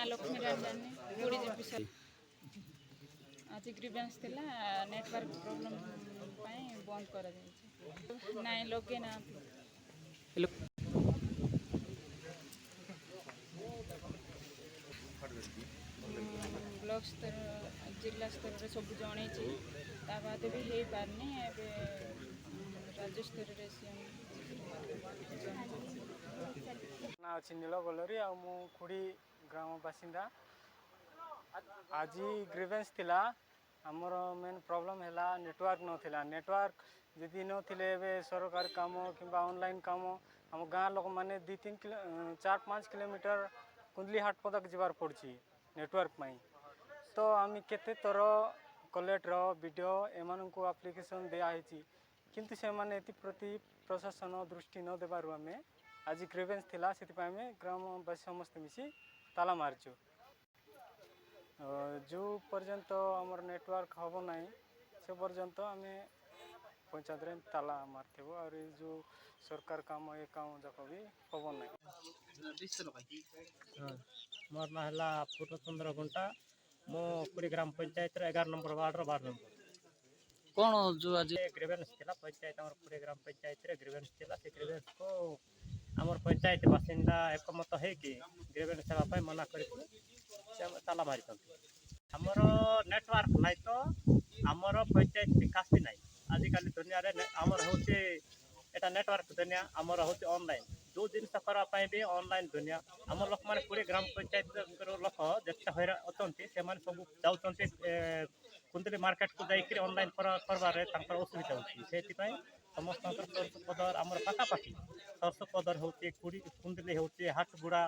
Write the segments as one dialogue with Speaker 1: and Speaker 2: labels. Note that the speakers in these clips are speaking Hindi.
Speaker 1: लक्ष्मी रंजन आज ग्रीवेंस थिला नेटवर्क प्रॉब्लम बंद कर नाई लगे ना ब्लॉक स्तर जिला स्तर में सब जन बाद भी हो पारनी राज्य स्तर
Speaker 2: ना अच्छी नीलबल्लरी आ खुड़ी ग्राम बासिंदा आज ग्रीवेंस थिला आमर मेन प्रॉब्लम है नेटवर्क नथिला नेटवर्क जदि नथिले सरकार काम कि ऑनलाइन काम आम गाँ लोक मैंने 4-5 किलोमीटर कुंदली हाट पदक जबार पड़ी नेटवर्क पाई तो आम केते थर कलेक्टर वीडियो एम को एप्लिकेशन दिखाई किंतु से माने प्रति प्रशासन दृष्टि न देबारु आम आज ग्रीवेंस थिला से ग्रामवासी समस्त मिसी ताला मार्चु जो पर्यंत आमर नेटवर्क हम ना से पर्यंत आम पंचायत रे ताला मारथेबो और जो सरकार काम ये काम जाक भी हम ना मोर ना हला पूर्णचंद्र घंटा मो पूरी ग्राम पंचायत 11 नंबर वार्ड 12 नंबर
Speaker 3: कौन जो आज
Speaker 2: ग्रीवेंस थिला पंचायत आमर पूरे ग्राम पंचायत रे ग्रीवेंस थिला से ग्रीवेंस को आमर पंचायत बासिंदा एकमत है कि ग्रीवेंस सेवा पाई मना करी ताला मारी आमर नेटवर्क नाई तो आमर पंचायत विकास भी नाई आजिकल दुनिया रे आमर होचे एटा नेटवर्क दुनिया आमर होचे ऑनलाइन जो जिनस करने भी ऑनलाइन दुनिया आम लोक मैंने पूरे ग्राम पंचायत लोक जिते हईरा अच्छा से सब जाऊँच कुंदली मार्केट को जाकर ऑनलाइन करवार असुविधा होती समस्त सरसु पदर आम पाखापाखि सरसु पदर हो कुंदली हो हाटगुड़ा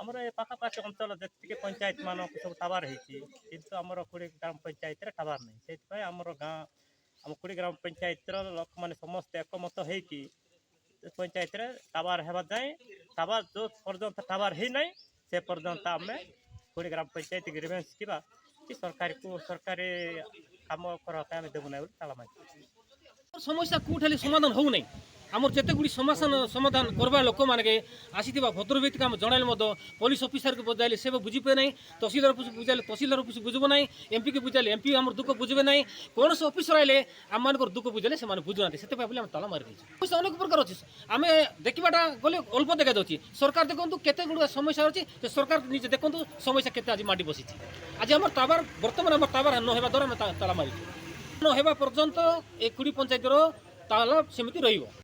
Speaker 2: आमर ए पाखापाखि अंचल जी पंचायत मान सब टावर होती आमर कुड़ी ग्राम पंचायत टावर नहीं से आमर गाँ आम कुड़ी ग्राम पंचायत लोक मैंने समस्त एकमत हो पंचायत टावर हेबा जाए टावर जो पर्यंत टावर है ना से पर्यंत आम कुड़ी ग्राम पंचायत ग्रीवेंस कि सरकारी काम करने देवु ना ताला मारी
Speaker 4: समस्या कौटे समाधान हो नहीं आमर जिते गुड़ी समाधान करवा लोक मैंने आसी भद्रव्यक्ति आम जन पुलिस अफिसर को बुझाइले से बुझे ना तहसीलदार बुझाइले तहसीलदार बुझब ना एमपी को बुझाइले एमपी आम दुख बुझे ना कौन से अफिसर आइले आम मान दुख बुझे से बुझुना से ताला मारी समस्या अनेक प्रकार अच्छे आम देखा गले अल्प देखा जाऊँगी सरकार देखो केते गुड़ समस्या अच्छी सरकार निजे देखो समस्या केते आज माटी बसी आज आम टावर बर्तमान आम टावर न द्वारा ताला मारी न पर्यंत ए कुड़ी पंचायत ताला सेमती रही।